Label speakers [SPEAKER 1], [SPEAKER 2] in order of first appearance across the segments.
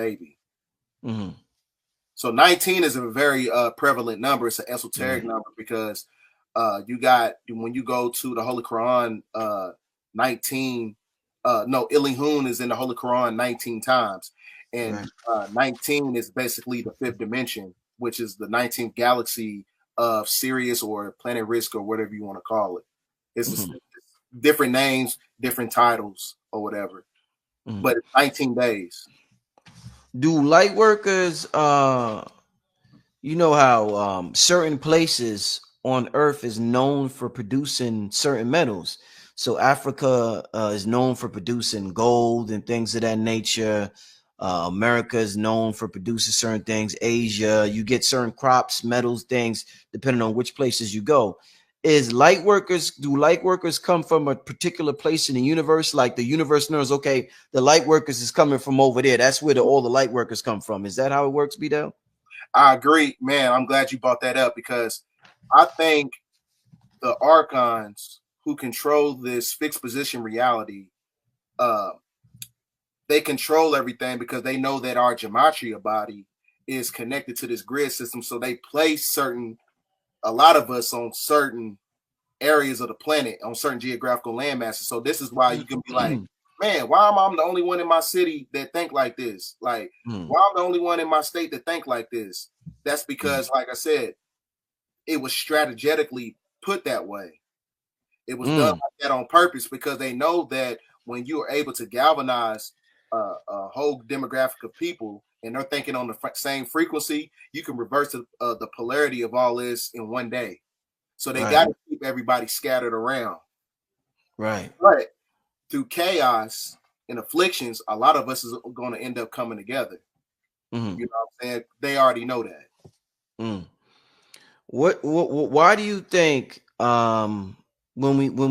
[SPEAKER 1] baby.
[SPEAKER 2] Mm-hmm.
[SPEAKER 1] So 19 is a very prevalent number. It's an esoteric number because you got, when you go to the Holy Quran, 19, Ilihun is in the Holy Quran 19 times. And 19 is basically the fifth dimension, which is the 19th galaxy of Sirius or Planet Risk or whatever you want to call it. It's different names, different titles or whatever. But it's 19 days.
[SPEAKER 2] Do light workers, you know how certain places on Earth is known for producing certain metals. So Africa is known for producing gold and things of that nature. America is known for producing certain things. Asia, you get certain crops, metals, things, depending on which places you go. Do light workers come from a particular place in the universe? Like the universe knows, okay, the light workers is coming from over there. That's where all the light workers come from. Is that how it works, BDELL?
[SPEAKER 1] I agree, man. I'm glad you brought that up because I think the Archons who control this fixed position reality, they control everything because they know that our gematria body is connected to this grid system. So they place a lot of us on certain areas of the planet, on certain geographical landmasses. So this is why you can be like, man, why am I the only one in my city that think like this? Like, why I'm the only one in my state that think like this? That's because, like I said, it was strategically put that way. It was done like that on purpose because they know that when you are able to galvanize a whole demographic of people and they're thinking on the same frequency, you can reverse the polarity of all this in one day. So they got to keep everybody scattered around.
[SPEAKER 2] Right.
[SPEAKER 1] But through chaos and afflictions, a lot of us is going to end up coming together. You know what I'm saying? They already know that.
[SPEAKER 2] Why do you think when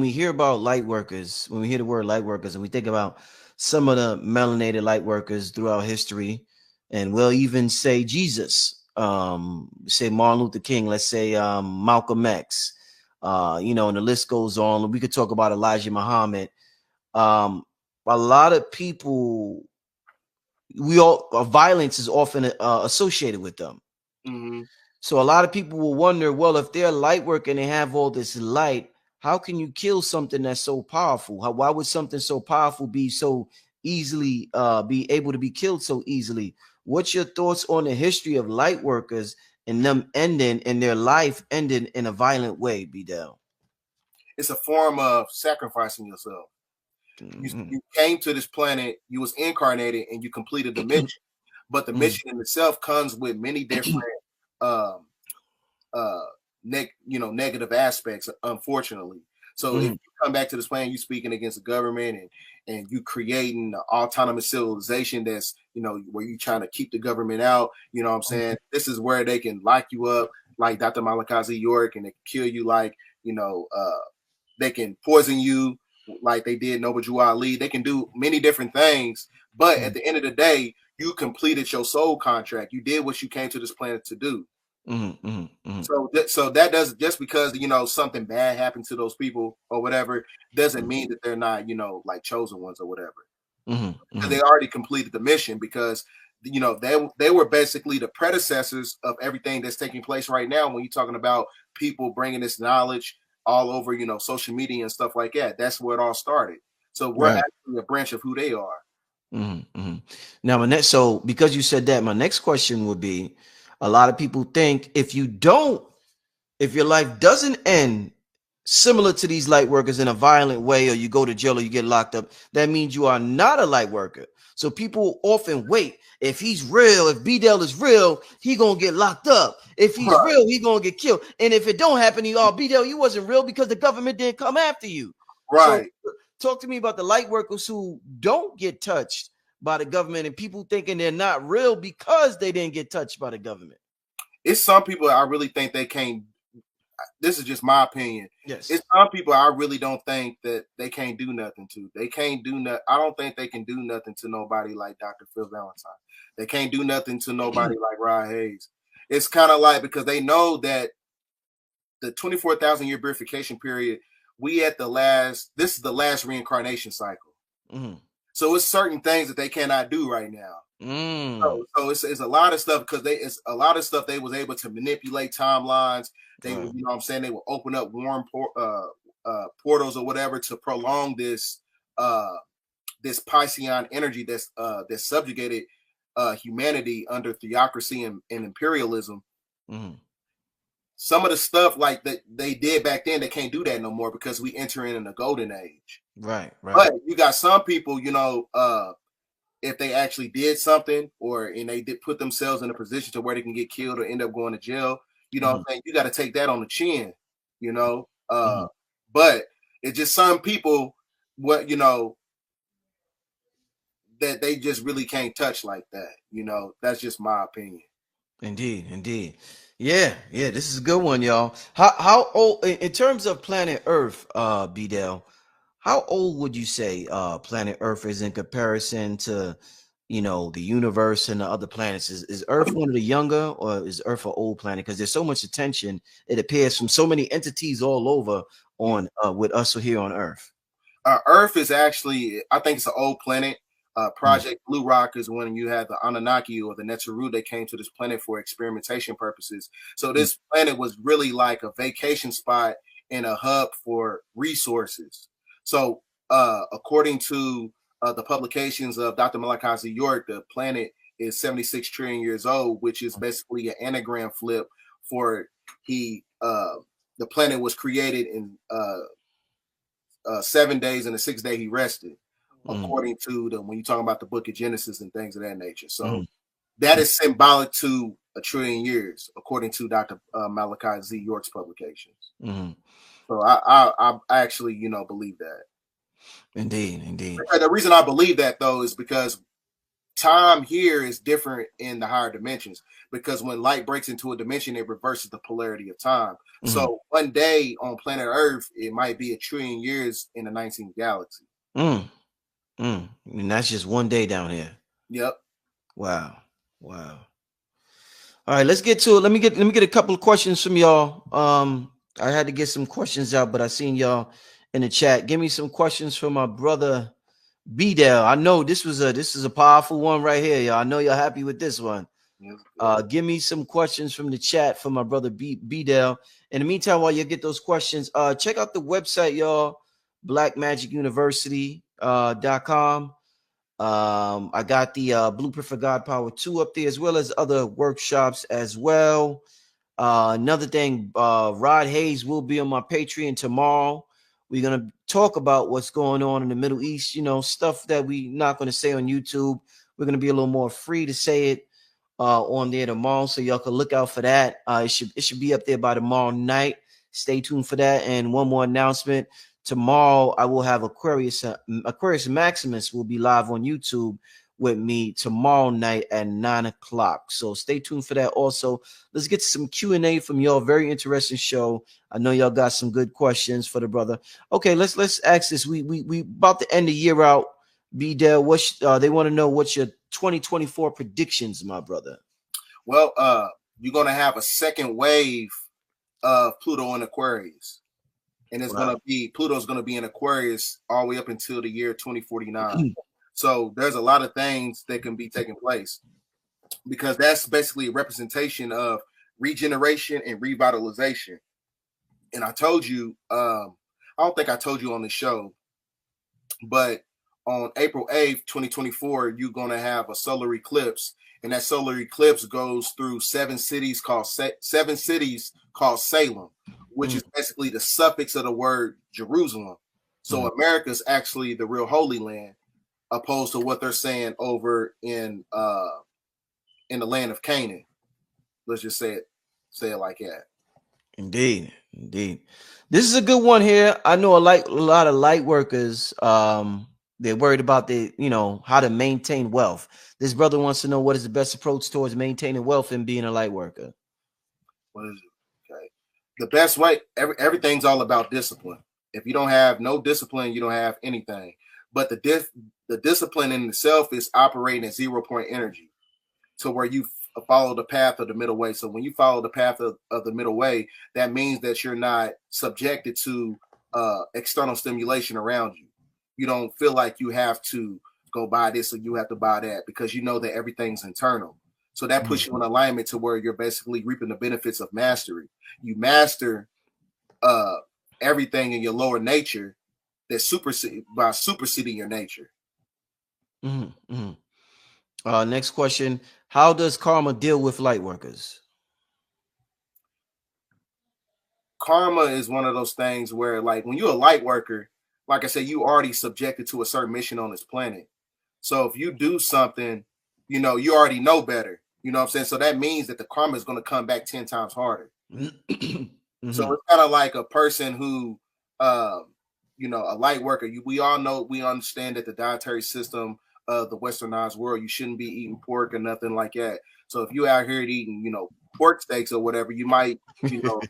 [SPEAKER 2] we hear about light workers, when we hear the word light workers and we think about some of the melanated light workers throughout history, and we'll even say Jesus, say Martin Luther King, let's say Malcolm X, and the list goes on. We could talk about Elijah Muhammad. A lot of people, violence is often associated with them. So a lot of people will wonder, well, if they're light work and they have all this light, how can you kill something that's so powerful? Why would something so powerful be so easily be able to be killed so easily? What's your thoughts on the history of light workers and them ending and their life ending in a violent way, BDELL?
[SPEAKER 1] It's a form of sacrificing yourself. You came to this planet, you was incarnated, and you completed the mission. But the mission in itself comes with many different negative aspects, unfortunately. So if you come back to this planet, you speaking against the government and you creating an autonomous civilization that's, where you trying to keep the government out, you know what I'm saying? This is where they can lock you up like Dr. Malakazi York, and they can kill you like, they can poison you like they did Nobuju Ali. They can do many different things, but at the end of the day, you completed your soul contract. You did what you came to this planet to do. So that doesn't, just because something bad happened to those people or whatever, doesn't mean that they're not like chosen ones or whatever. Because they already completed the mission, because they were basically the predecessors of everything that's taking place right now. When you're talking about people bringing this knowledge all over social media and stuff like that, that's where it all started. So we're actually a branch of who they are.
[SPEAKER 2] Now, so because you said that, my next question would be, a lot of people think if your life doesn't end similar to these light workers in a violent way, or you go to jail or you get locked up, that means you are not a light worker. So people often wait. If he's real, if BDELL is real, he gonna get locked up. If he's real, he gonna get killed. And if it don't happen, BDELL, you wasn't real because the government didn't come after you.
[SPEAKER 1] Right.
[SPEAKER 2] So talk to me about the light workers who don't get touched by the government and people thinking they're not real because they didn't get touched by the government.
[SPEAKER 1] It's some people I really think they can't. This is just my opinion.
[SPEAKER 2] Yes.
[SPEAKER 1] It's some people I really don't think that they can't do nothing to. They can't do nothing. I don't think they can do nothing to nobody like Dr. Phil Valentine. They can't do nothing to nobody like Rod Hayes. It's kind of like, because they know that the 24,000 year purification period, this is the last reincarnation cycle. So it's certain things that they cannot do right now. So it's a lot of stuff because it's a lot of stuff they was able to manipulate timelines. They
[SPEAKER 2] Right.
[SPEAKER 1] would, you know what I'm saying, they will open up portals or whatever to prolong this Piscean energy that's subjugated humanity under theocracy and imperialism. Some of the stuff like that they did back then, they can't do that no more because we enter in a golden age.
[SPEAKER 2] Right.
[SPEAKER 1] But you got some people, you know, if they actually did something and they did put themselves in a position to where they can get killed or end up going to jail, you know what I'm saying? You got to take that on the chin, you know. But it's just some people, what, you know, that they just really can't touch like that, you know. That's just my opinion.
[SPEAKER 2] Indeed. Yeah, this is a good one, y'all. How old in terms of planet Earth, BDELL, how old would you say planet Earth is in comparison to, you know, the universe and the other planets? Is Earth one of the younger, or is Earth an old planet? Because there's so much attention, it appears, from so many entities all over on with us here on Earth.
[SPEAKER 1] Earth is actually, I think it's an old planet. Project Blue Rock is when you had the Anunnaki or the Netzeru that came to this planet for experimentation purposes. So this planet was really like a vacation spot and a hub for resources. So according to the publications of Dr. Malachi Z. York, the planet is 76 trillion years old, which is basically an anagram flip for the planet was created in 7 days, and the 6th day he rested, according to when you talk about the book of Genesis and things of that nature. So that is symbolic to a trillion years, according to Dr. Malachi Z. York's publications. So I actually, you know, believe that.
[SPEAKER 2] Indeed.
[SPEAKER 1] The reason I believe that, though, is because time here is different in the higher dimensions, because when light breaks into a dimension, it reverses the polarity of time. So one day on planet Earth, it might be a trillion years in the 19th galaxy.
[SPEAKER 2] And that's just one day down here.
[SPEAKER 1] Yep.
[SPEAKER 2] Wow. All right, let's get to it. Let me get a couple of questions from y'all. I had to get some questions out, but I seen y'all in the chat. Give me some questions from my brother BDELL. I know this is a powerful one right here, y'all. I know y'all happy with this one. Give me some questions from the chat for my brother BDELL. In the meantime, while you get those questions, check out the website, y'all, blackmagicuniversity.com. I got the Blueprint for God Power 2 up there, as well as other workshops as well. Another thing, Rod Hayes will be on my Patreon tomorrow. We're going to talk about what's going on in the Middle East, you know, stuff that we're not going to say on YouTube. We're going to be a little more free to say it on there tomorrow, so y'all can look out for that. It should be up there by tomorrow night. Stay tuned for that. And one more announcement. Tomorrow, I will have Aquarius Maximus will be live on YouTube with me tomorrow night at 9 o'clock. So stay tuned for that. Also, let's get some Q&A from y'all. Very interesting show. I know y'all got some good questions for the brother. Okay, let's ask this. We about to end the year out. BDELL, they want to know what's your 2024 predictions, my brother.
[SPEAKER 1] Well, you're gonna have a second wave of Pluto in Aquarius. And it's Pluto's going to be in Aquarius all the way up until the year 2049. So there's a lot of things that can be taking place, because that's basically a representation of regeneration and revitalization. And I told you, I don't think I told you on the show, but on April 8th, 2024, you're going to have a solar eclipse. And that solar eclipse goes through seven cities called Salem, which is basically the suffix of the word Jerusalem. So America's actually the real Holy Land, opposed to what they're saying over in the land of Canaan. Let's just say it like that.
[SPEAKER 2] Indeed. This is a good one here. I know a lot of light workers. They're worried about how to maintain wealth. This brother wants to know, what is the best approach towards maintaining wealth and being a light worker?
[SPEAKER 1] What is it? Okay. The best way, everything's all about discipline. If you don't have no discipline, you don't have anything. But the discipline in itself is operating at 0 point energy, to where you follow the path of the middle way. So when you follow the path of the middle way, that means that you're not subjected to external stimulation around you. You don't feel like you have to go buy this or you have to buy that, because you know that everything's internal. So that puts you in alignment to where you're basically reaping the benefits of mastery. You master everything in your lower nature that superseding your nature.
[SPEAKER 2] Next question. How does karma deal with light workers?
[SPEAKER 1] Karma is one of those things where, like, when you're a light worker, like I said, you already subjected to a certain mission on this planet. So if you do something, you know, you already know better. You know what I'm saying? So that means that the karma is going to come back 10 times harder. So it's kind of like a person who, you know, a light worker. We all know, we understand that the dietary system of the westernized world, you shouldn't be eating pork or nothing like that. So if you out here eating, you know, pork steaks or whatever, you might, you know,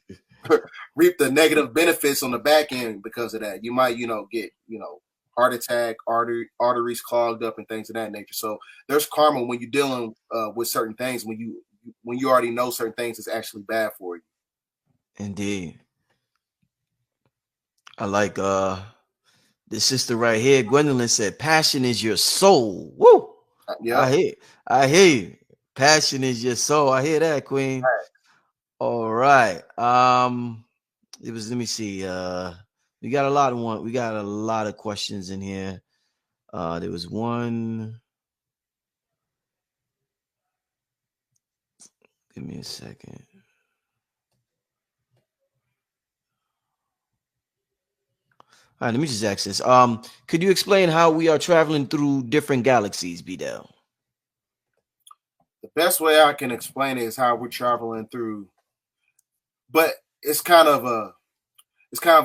[SPEAKER 1] reap the negative benefits on the back end because of that. You might, you know, get, you know, heart attack, arteries clogged up and things of that nature. So there's karma when you're dealing with certain things, when you already know certain things is actually bad for you.
[SPEAKER 2] Indeed. I like the sister right here. Gwendolyn said, passion is your soul. Woo!
[SPEAKER 1] Yeah.
[SPEAKER 2] I hear you. Passion is your soul. I hear that, Queen. All right. Let me see. We got a lot of questions in here. There was one. Give me a second. All right, let me just ask this. Could you explain how we are traveling through different galaxies, BDELL?
[SPEAKER 1] The best way I can explain it is how we're traveling through, but it's kind of a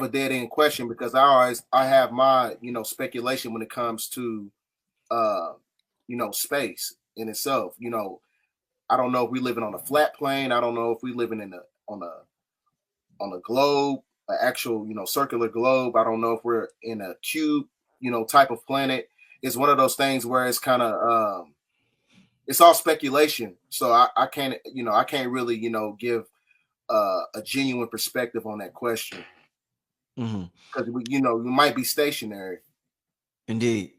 [SPEAKER 1] dead end question, because I have my, you know, speculation when it comes to you know, space in itself. You know, I don't know if we're living on a flat plane. I don't know if we're living on a globe, an actual, you know, circular globe. I don't know if we're in a cube, you know, type of planet. It's one of those things where it's kind of it's all speculation. So I can't, you know, I can't really, you know, give a genuine perspective on that question, because you know, you might be stationary.
[SPEAKER 2] Indeed.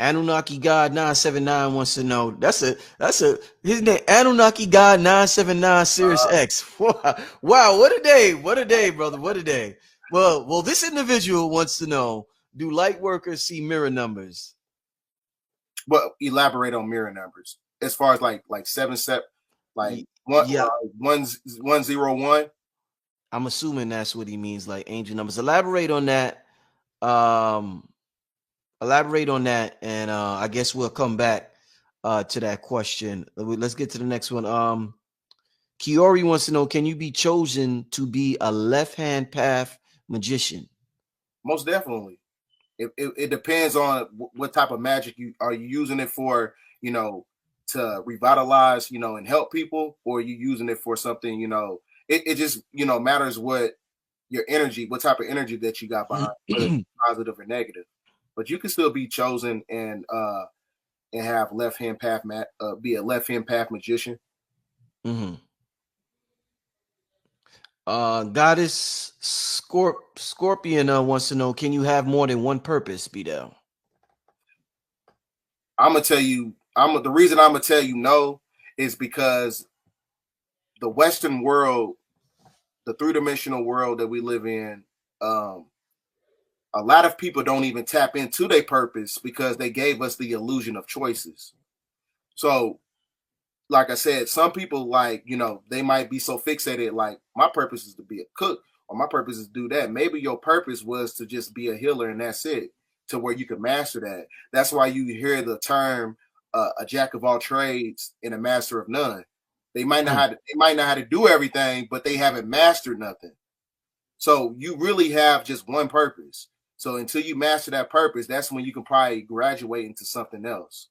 [SPEAKER 2] Anunnaki God 979 wants to know. That's his name. Anunnaki God 979 Sirius X. Wow, what a day! What a day, brother! What a day! Well, this individual wants to know: do light workers see mirror numbers?
[SPEAKER 1] But elaborate on mirror numbers as far as like 7 like
[SPEAKER 2] Yeah,
[SPEAKER 1] 101.
[SPEAKER 2] I'm assuming that's what he means, like angel numbers. Elaborate on that. Um, and I guess we'll come back to that question. Let's get to the next one. Kiori wants to know, can you be chosen to be a left-hand path magician?
[SPEAKER 1] Most definitely. It depends on what type of magic you using it for, you know, to revitalize, you know, and help people, or you using it for something, you know, it just, you know, matters what your energy, what type of energy that you got behind, whether it's positive or negative. But you can still be chosen and have left hand path be a left hand path magician.
[SPEAKER 2] Goddess Scorpion wants to know, can you have more than one purpose, BDELL?
[SPEAKER 1] I'm gonna tell you, the reason I'm gonna tell you no is because the Western world, the three-dimensional world that we live in, a lot of people don't even tap into their purpose because they gave us the illusion of choices. So, like I said, some people, like, you know, they might be so fixated, like, my purpose is to be a cook, or my purpose is to do that. Maybe your purpose was to just be a healer and that's it, to where you can master that. That's why you hear the term a jack of all trades and a master of none. They might know how to do everything, but they haven't mastered nothing. So you really have just one purpose. So until you master that purpose, that's when you can probably graduate into something else.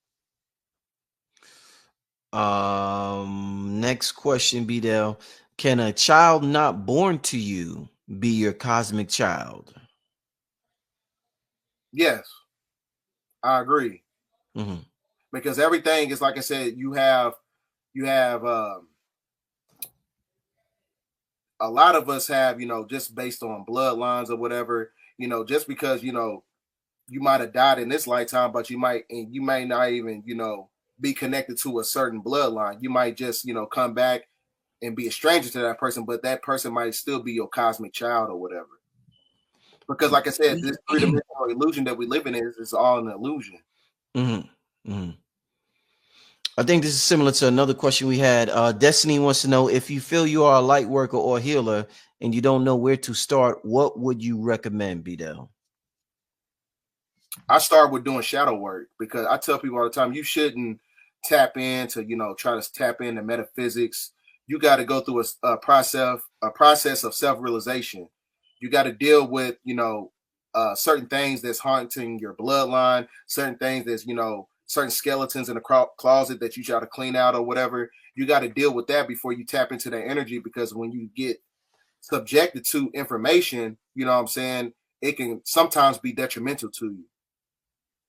[SPEAKER 2] Next question, BDELL. Can a child not born to you be your cosmic child?
[SPEAKER 1] Yes, I agree. Because everything is, like I said, you have a lot of us have, you know, just based on bloodlines or whatever, you know, just because, you know, you might have died in this lifetime, but you might not even, be connected to a certain bloodline. You might just, come back and be a stranger to that person, but that person might still be your cosmic child or whatever. Because, like I said, this three-dimensional illusion that we live in is all an illusion.
[SPEAKER 2] Mm-hmm. Mm-hmm. I think this is similar to another question we had. Destiny wants to know, if you feel you are a light worker or healer and you don't know where to start, what would you recommend, BDELL?
[SPEAKER 1] I start with doing shadow work, because I tell people all the time, you shouldn't tap into, try to tap into metaphysics. You got to go through a process of self-realization. You got to deal with, certain things that's haunting your bloodline, certain things that's, certain skeletons in the closet that you try to clean out or whatever. You got to deal with that before you tap into that energy, because when you get subjected to information, you know what I'm saying, it can sometimes be detrimental to you.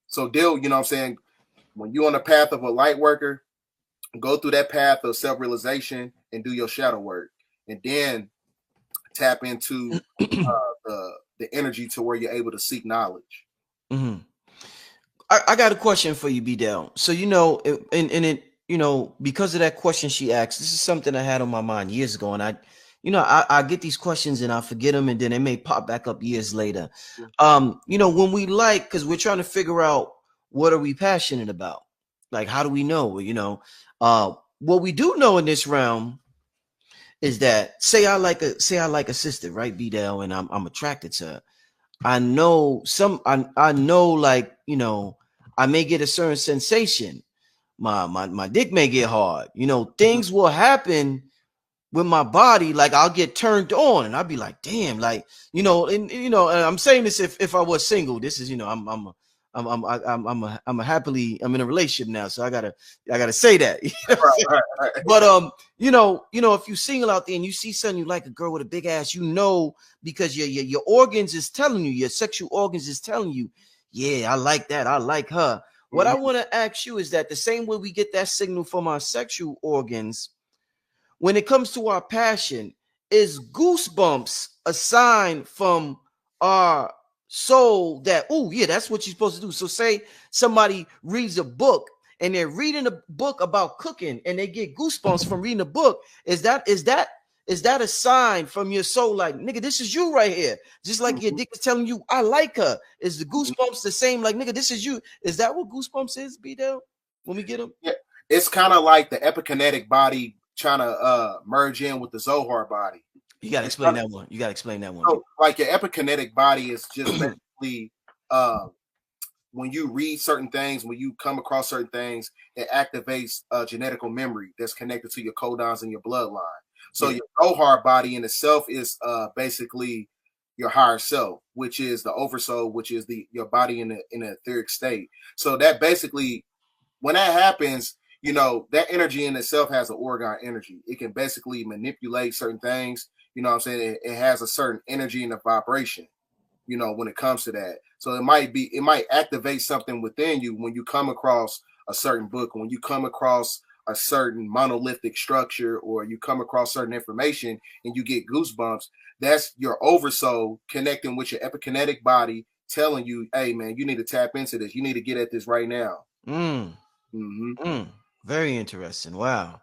[SPEAKER 1] So deal, when you're on the path of a light worker, go through that path of self-realization and do your shadow work, and then tap into the energy to where you're able to seek knowledge.
[SPEAKER 2] Mm-hmm. I got a question for you, BDELL. So, because of that question she asked, this is something I had on my mind years ago, and I get these questions and I forget them, and then they may pop back up years later. When we because we're trying to figure out, what are we passionate about? Like, how do we know? What we do know in this realm is that, say I like a sister, right, BDELL, and I'm attracted to her. I know I know, like, I may get a certain sensation. My dick may get hard. Things will happen with my body, like I'll get turned on and I'll be like, damn, like, and I'm saying this if I was single. This is, I'm in a relationship now, so I gotta say that.
[SPEAKER 1] Right.
[SPEAKER 2] But if you're single out there and you see something, you like a girl with a big ass, because your organs is telling you, your sexual organs is telling you, yeah, I like that, I like her. What I want to ask you is that the same way we get that signal from our sexual organs, when it comes to our passion, is goosebumps a sign from our soul that, oh yeah, that's what you're supposed to do? So say somebody reads a book and they're reading a book about cooking and they get goosebumps from reading a book. Is that a sign from your soul, like, nigga, this is you right here? Just like your dick is telling you, I like her. Is the goosebumps the same? Like, nigga, this is you. Is that what goosebumps is, BDELL, when we get them?
[SPEAKER 1] Yeah, it's kind of like the epikinetic body trying to merge in with the Zohar body.
[SPEAKER 2] You gotta explain that one.
[SPEAKER 1] So, like, your epikinetic body is just basically when you read certain things, when you come across certain things, it activates a genetical memory that's connected to your codons and your bloodline. So your Zohar body in itself is basically your higher self, which is the oversoul, which is your body in an etheric state. So that basically, when that happens, that energy in itself has an orgone energy. It can basically manipulate certain things. You know what I'm saying? It has a certain energy and a vibration, when it comes to that. So it might activate something within you when you come across a certain book, when you come across a certain monolithic structure, or you come across certain information and you get goosebumps. That's your oversoul connecting with your epikinetic body, telling you, hey man, you need to tap into this. You need to get at this right now.
[SPEAKER 2] Very interesting. Wow.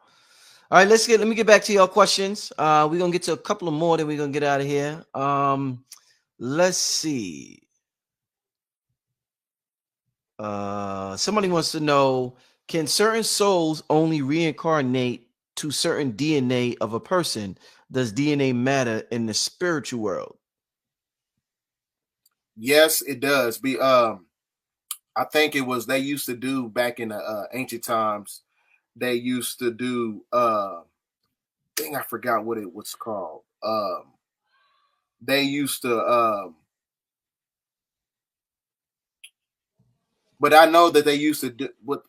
[SPEAKER 2] All right, let me get back to your questions. We're gonna get to a couple of more, then we're gonna get out of here. Let's see. Somebody wants to know, can certain souls only reincarnate to certain DNA of a person? Does DNA matter in the spiritual world?
[SPEAKER 1] Yes, it does. I think it was, they used to do back in the ancient times. They used to do I forgot what it was called. They used to but I know that they used to do with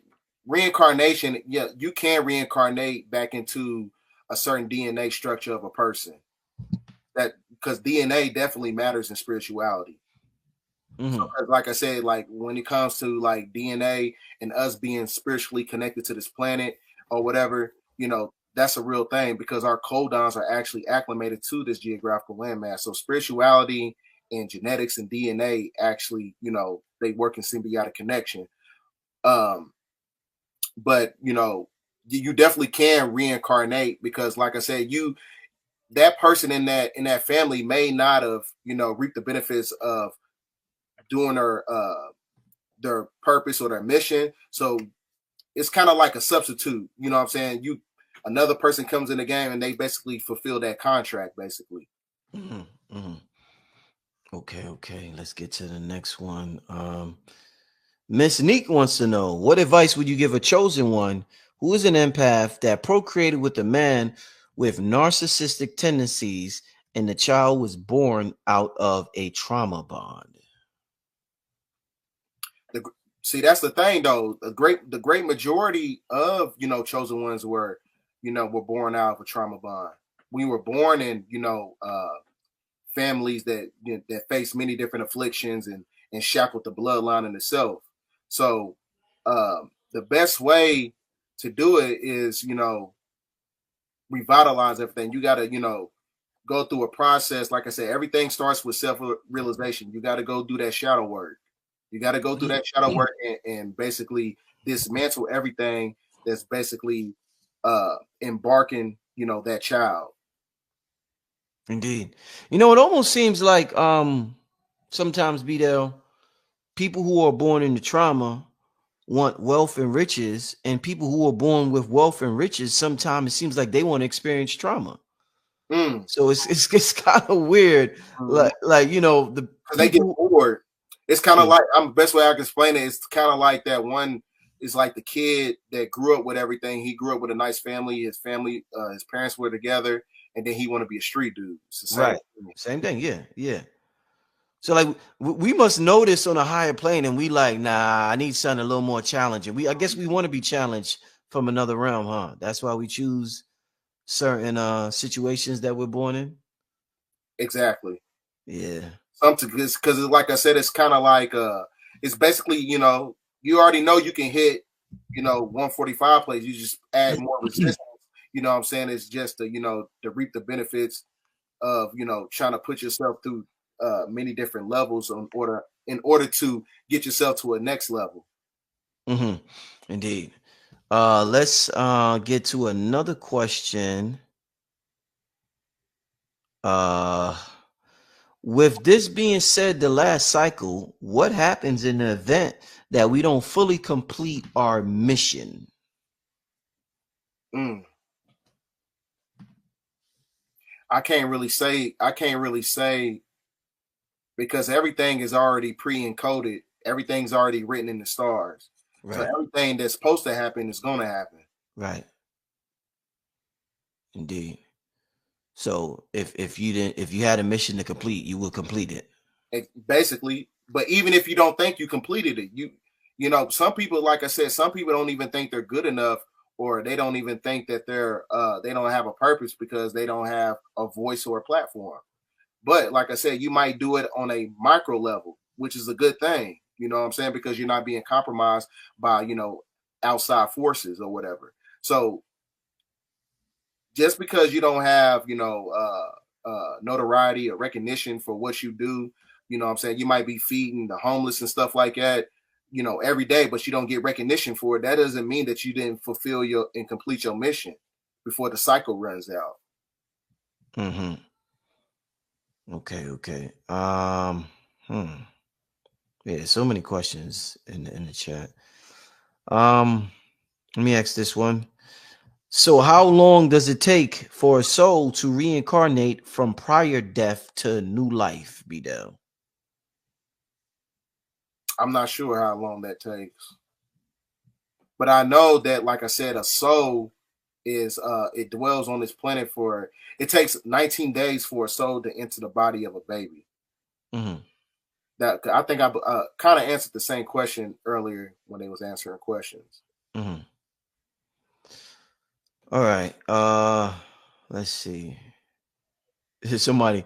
[SPEAKER 1] reincarnation. Yeah, you can reincarnate back into a certain DNA structure of a person. That, because DNA definitely matters in spirituality. So, like I said, like when it comes to like DNA and us being spiritually connected to this planet or whatever, that's a real thing, because our codons are actually acclimated to this geographical landmass. So spirituality and genetics and DNA actually, you know, they work in symbiotic connection. Um, but you know, you definitely can reincarnate because, like I said, that person in that family may not have, you know, reaped the benefits of doing their purpose or their mission. So it's kind of like a substitute. You know what I'm saying? Another person comes in the game and they basically fulfill that contract, basically.
[SPEAKER 2] Mhm, mhm. Okay. Let's get to the next one. Miss Neek wants to know, what advice would you give a chosen one who is an empath that procreated with a man with narcissistic tendencies and the child was born out of a trauma bond?
[SPEAKER 1] See, that's the thing though. The great majority of, you know, chosen ones were born out of a trauma bond. We were born in, families that that face many different afflictions and shackled the bloodline in itself. So the best way to do it is, you know, revitalize everything. You got to, you know, go through a process. Like I said, everything starts with self realization. You got to go do that shadow work. You got to go through that shadow work and basically dismantle everything that's basically embarking, you know, that child.
[SPEAKER 2] Indeed. You know, it almost seems like sometimes, BDELL, people who are born into trauma want wealth and riches, and people who are born with wealth and riches, sometimes it seems like they want to experience trauma.
[SPEAKER 1] Mm.
[SPEAKER 2] So it's kind of weird.
[SPEAKER 1] Mm-hmm.
[SPEAKER 2] Like you know, the
[SPEAKER 1] Because they get
[SPEAKER 2] people.
[SPEAKER 1] bored. It's kind of
[SPEAKER 2] Yeah,
[SPEAKER 1] like best way I can explain it. It's kind of like that one. Is like the kid that grew up with everything. He grew up with a nice family. His parents were together, and then he want to be a street dude. It's the same
[SPEAKER 2] right.
[SPEAKER 1] thing.
[SPEAKER 2] Same thing. Yeah. So like we must know this on a higher plane, and we like, nah, I need something a little more challenging. I guess we want to be challenged from another realm, huh? That's why we choose certain situations that we're born in.
[SPEAKER 1] Exactly.
[SPEAKER 2] Yeah.
[SPEAKER 1] Something because like I said, it's kind of like it's basically, you know, you already know you can hit, you know, 145 plays. You just add more resistance. You know what I'm saying? It's just to, you know, to reap the benefits of, you know, trying to put yourself through many different levels in order to get yourself to a next level.
[SPEAKER 2] Mm-hmm. Indeed. Let's get to another question. Uh with this being said, the last cycle, what happens in the event that we don't fully complete our mission?
[SPEAKER 1] Mm. I can't really say. I can't really say because everything is already pre-encoded. Everything's already written in the stars. So
[SPEAKER 2] Right.
[SPEAKER 1] everything that's supposed to happen is going to happen.
[SPEAKER 2] Right. Indeed. So if you had a mission to complete, you will complete it.
[SPEAKER 1] Basically. But even if you don't think you completed it, you know, some people, like I said, some people don't even think they're good enough, or they don't even think that they don't have a purpose because they don't have a voice or a platform. But like I said, you might do it on a micro level, which is a good thing. You know what I'm saying? Because you're not being compromised by, you know, outside forces or whatever. So just because you don't have, you know, notoriety or recognition for what you do, you know what I'm saying? You might be feeding the homeless and stuff like that, you know, every day, but you don't get recognition for it. That doesn't mean that you didn't fulfill your and complete your mission before the cycle runs out.
[SPEAKER 2] Mm-hmm. Okay. Yeah, so many questions in the chat. Let me ask this one. So how long does it take for a soul to reincarnate from prior death to new life, BDELL?
[SPEAKER 1] I'm not sure how long that takes. But I know that, like I said, a soul is it dwells on this planet for it takes 19 days for a soul to enter the body of a baby.
[SPEAKER 2] Mm-hmm.
[SPEAKER 1] That I think I kind of answered the same question earlier when they was answering questions.
[SPEAKER 2] Mm-hmm. All right. Let's see. Somebody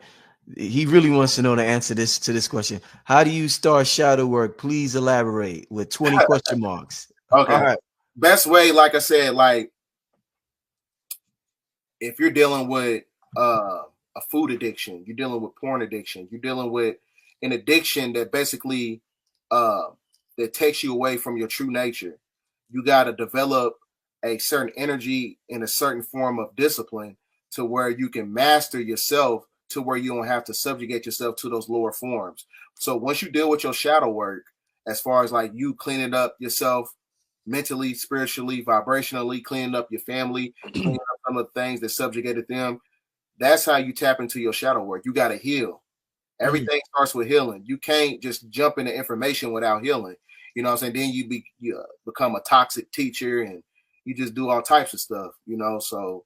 [SPEAKER 2] he really wants to know the answer to this question. How do you start shadow work? Please elaborate with 20 question marks. All
[SPEAKER 1] Okay,
[SPEAKER 2] right.
[SPEAKER 1] best way, like I said, like if you're dealing with a food addiction, you're dealing with porn addiction, you're dealing with an addiction that basically that takes you away from your true nature. You got to develop a certain energy and a certain form of discipline to where you can master yourself to where you don't have to subjugate yourself to those lower forms. So once you deal with your shadow work, as far as like you cleaning up yourself mentally, spiritually, vibrationally, cleaning up your family, cleaning up some of the things that subjugated them, that's how you tap into your shadow work. You got to heal. Everything starts with healing. You can't just jump into information without healing. You know what I'm saying? Then you become a toxic teacher and you just do all types of stuff, you know? So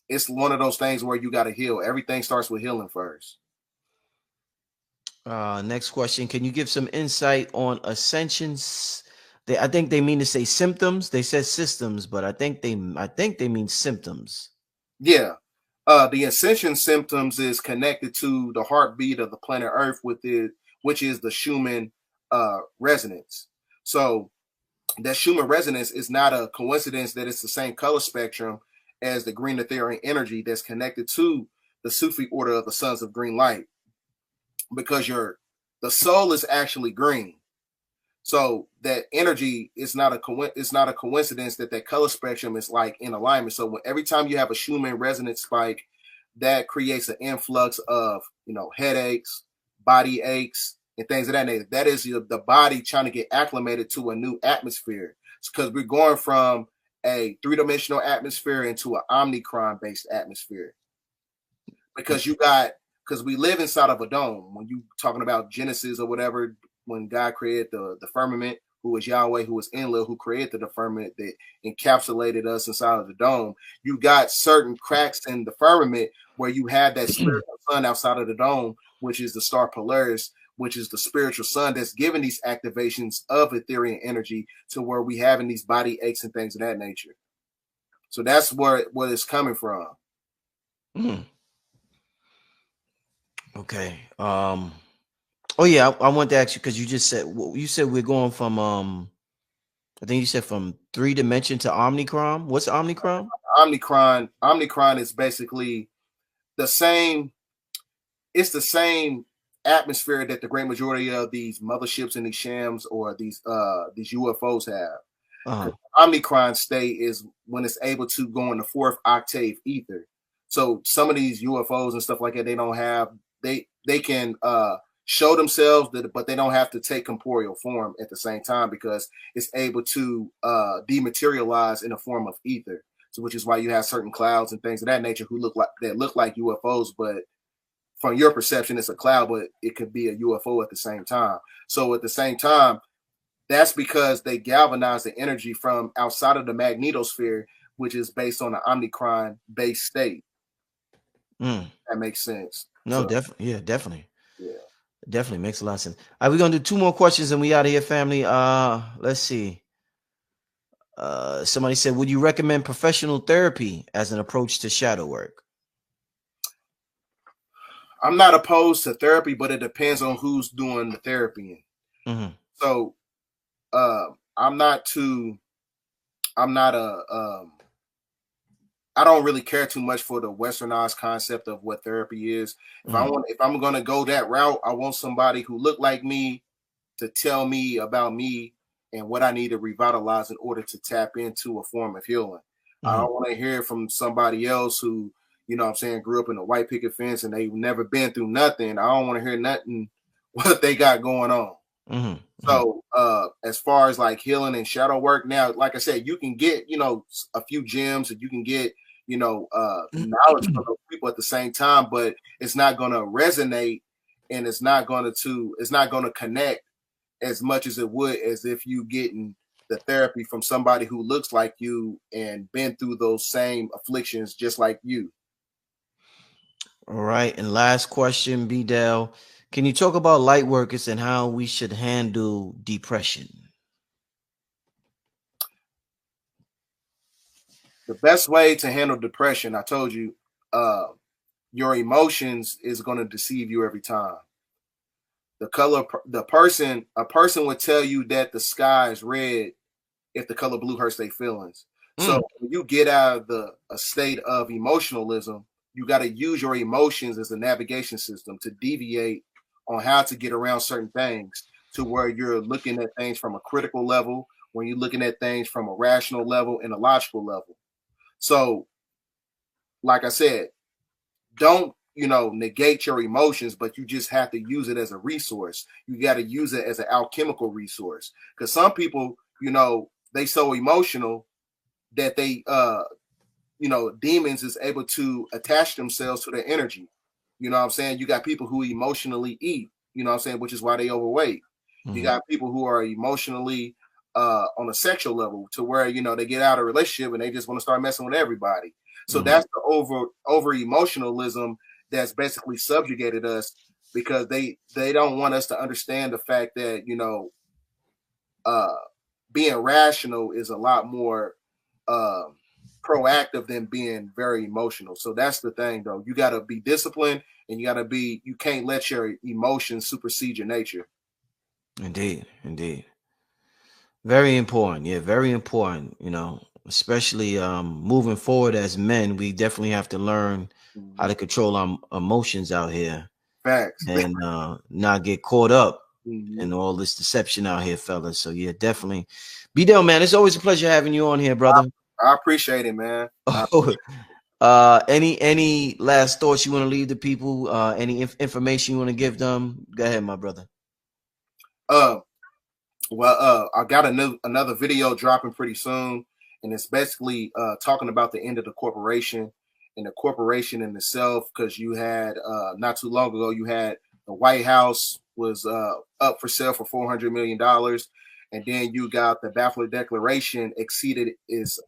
[SPEAKER 1] it's one of those things where you got to heal. Everything starts with healing first.
[SPEAKER 2] Next question. Can you give some insight on ascensions? I think they mean to say symptoms. They said systems, but I think they mean symptoms.
[SPEAKER 1] Yeah. The ascension symptoms is connected to the heartbeat of the planet Earth which is the Schumann resonance. So that Schumann resonance is not a coincidence that it's the same color spectrum as the green etheric energy that's connected to the Sufi order of the Sons of Green Light, because the soul is actually green. So that energy is not a coincidence that color spectrum is like in alignment. So every time you have a Schumann resonance spike, that creates an influx of, you know, headaches, body aches, and things of that nature. That is the body trying to get acclimated to a new atmosphere, because we're going from a three-dimensional atmosphere into an omnicron-based atmosphere. Because we live inside of a dome. When you talking about Genesis or whatever, when God created the firmament, who is Yahweh, who is Enlil, who created the firmament that encapsulated us inside of the dome, you got certain cracks in the firmament where you have that spiritual sun outside of the dome, which is the star Polaris, which is the spiritual sun that's giving these activations of etheric energy to where we having these body aches and things of that nature. So that's where it's coming from.
[SPEAKER 2] Okay. Oh yeah, I want to ask you, because you said we're going from I think you said from 3-dimension to Omnicron. What's Omnicron?
[SPEAKER 1] Omnicron is basically the same. It's the same atmosphere that the great majority of these motherships and these shams or these UFOs have. Omnicron state is when it's able to go in the 4th octave ether. So some of these UFOs and stuff like that, they don't have, they can show themselves, but they don't have to take corporeal form at the same time, because it's able to dematerialize in the form of ether. So which is why you have certain clouds and things of that nature who look like UFOs, but from your perception, it's a cloud, but it could be a UFO at the same time. So at the same time, that's because they galvanize the energy from outside of the magnetosphere, which is based on an omnicron-based state. That makes sense.
[SPEAKER 2] No, definitely. Yeah, definitely.
[SPEAKER 1] Yeah.
[SPEAKER 2] Definitely makes a lot of sense. All right, we're going to do 2 more questions and we out of here, family. Let's see. Somebody said, would you recommend professional therapy as an approach to shadow work?
[SPEAKER 1] I'm not opposed to therapy, but it depends on who's doing the therapy. So I don't really care too much for the westernized concept of what therapy is. If I'm going to go that route, I want somebody who look like me to tell me about me and what I need to revitalize in order to tap into a form of healing. I don't want to hear from somebody else who, you know what I'm saying, grew up in a white picket fence and they've never been through nothing. I don't want to hear nothing what they got going on. So as far as like healing and shadow work, now, like I said, you can get, you know, a few gems and you can get, you know, knowledge from those people at the same time, but it's not going to resonate and it's not going to connect as much as it would as if you getting the therapy from somebody who looks like you and been through those same afflictions just like you.
[SPEAKER 2] All right. And last question, BDELL. Can you talk about light workers and how we should handle depression?
[SPEAKER 1] The best way to handle depression, I told you, your emotions is going to deceive you every time. A person would tell you that the sky is red if the color blue hurts their feelings. So when you get out of a state of emotionalism, you got to use your emotions as a navigation system to deviate on how to get around certain things, to where you're looking at things from a critical level, when you're looking at things from a rational level and a logical level. So, like I said, don't, negate your emotions, but you just have to use it as a resource. You got to use it as an alchemical resource, because some people, they so emotional that they demons is able to attach themselves to their energy. You know what I'm saying? You got people who emotionally eat, you know what I'm saying, which is why they overweight. You got people who are emotionally on a sexual level, to where, they get out of a relationship and they just want to start messing with everybody. So that's the over emotionalism that's basically subjugated us, because they don't want us to understand the fact that, being rational is a lot more proactive than being very emotional. So that's the thing, though. You got to be disciplined, and you can't let your emotions supersede your nature.
[SPEAKER 2] Indeed. Very important. Yeah, very important. Especially moving forward as men, we definitely have to learn how to control our emotions out here.
[SPEAKER 1] Facts.
[SPEAKER 2] And not get caught up in all this deception out here, fellas. So yeah, definitely. BDELL, man, it's always a pleasure having you on here, brother.
[SPEAKER 1] I appreciate it, man.
[SPEAKER 2] Any last thoughts you want to leave the people? Any information you want to give them? Go ahead, my brother.
[SPEAKER 1] I got another video dropping pretty soon, and it's basically talking about the end of the corporation, and the corporation in itself, because you had not too long ago, you had the White House was up for sale for $400 million, and then you got the Balfour Declaration exceeded its